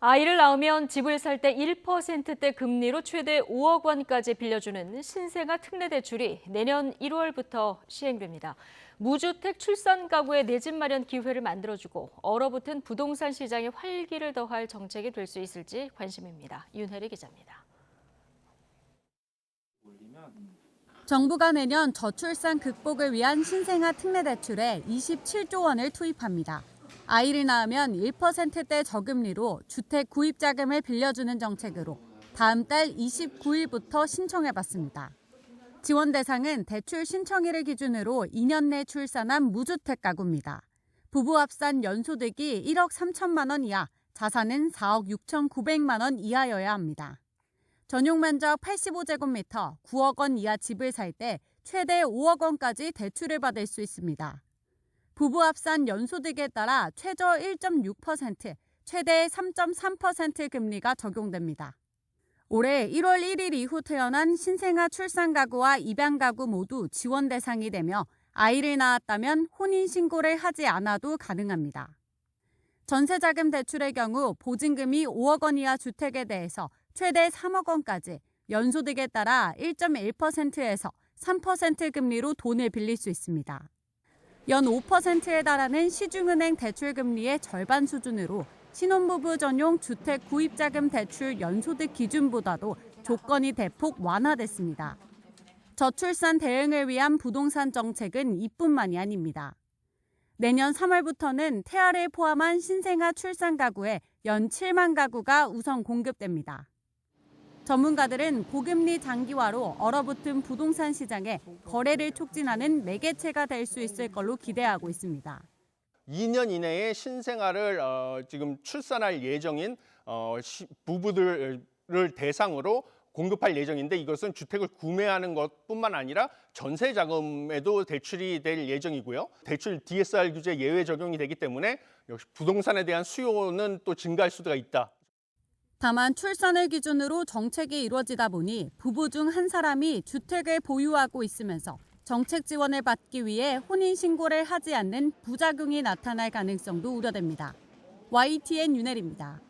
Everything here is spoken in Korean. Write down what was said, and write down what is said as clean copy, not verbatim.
아이를 낳으면 집을 살 때 1%대 금리로 최대 5억 원까지 빌려주는 신생아 특례 대출이 내년 1월부터 시행됩니다. 무주택 출산 가구의 내 집 마련 기회를 만들어주고 얼어붙은 부동산 시장에 활기를 더할 정책이 될 수 있을지 관심입니다. 윤혜리 기자입니다. 정부가 내년 저출산 극복을 위한 신생아 특례 대출에 27조 원을 투입합니다. 아이를 낳으면 1%대 저금리로 주택 구입 자금을 빌려주는 정책으로 다음 달 29일부터 신청해봤습니다. 지원 대상은 대출 신청일을 기준으로 2년 내 출산한 무주택 가구입니다. 부부 합산 연소득이 1억 3천만 원 이하, 자산은 4억 6천9백만 원 이하여야 합니다. 전용 면적 85제곱미터, 9억 원 이하 집을 살 때 최대 5억 원까지 대출을 받을 수 있습니다. 부부 합산 연소득에 따라 최저 1.6%, 최대 3.3% 금리가 적용됩니다. 올해 1월 1일 이후 태어난 신생아 출산 가구와 입양 가구 모두 지원 대상이 되며 아이를 낳았다면 혼인신고를 하지 않아도 가능합니다. 전세자금 대출의 경우 보증금이 5억 원 이하 주택에 대해서 최대 3억 원까지 연소득에 따라 1.1%에서 3% 금리로 돈을 빌릴 수 있습니다. 연 5%에 달하는 시중은행 대출 금리의 절반 수준으로 신혼부부 전용 주택 구입자금 대출 연소득 기준보다도 조건이 대폭 완화됐습니다. 저출산 대응을 위한 부동산 정책은 이뿐만이 아닙니다. 내년 3월부터는 태아를 포함한 신생아 출산 가구에 연 7만 가구가 우선 공급됩니다. 전문가들은 고금리 장기화로 얼어붙은 부동산 시장에 거래를 촉진하는 매개체가 될 수 있을 걸로 기대하고 있습니다. 2년 이내에 신생아를 지금 출산할 예정인 부부들을 대상으로 공급할 예정인데 이것은 주택을 구매하는 것뿐만 아니라 전세 자금에도 대출이 될 예정이고요. 대출 DSR 규제 예외 적용이 되기 때문에 역시 부동산에 대한 수요는 또 증가할 수가 있다. 다만 출산을 기준으로 정책이 이루어지다 보니 부부 중 한 사람이 주택을 보유하고 있으면서 정책 지원을 받기 위해 혼인신고를 하지 않는 부작용이 나타날 가능성도 우려됩니다. YTN 윤혜리입니다.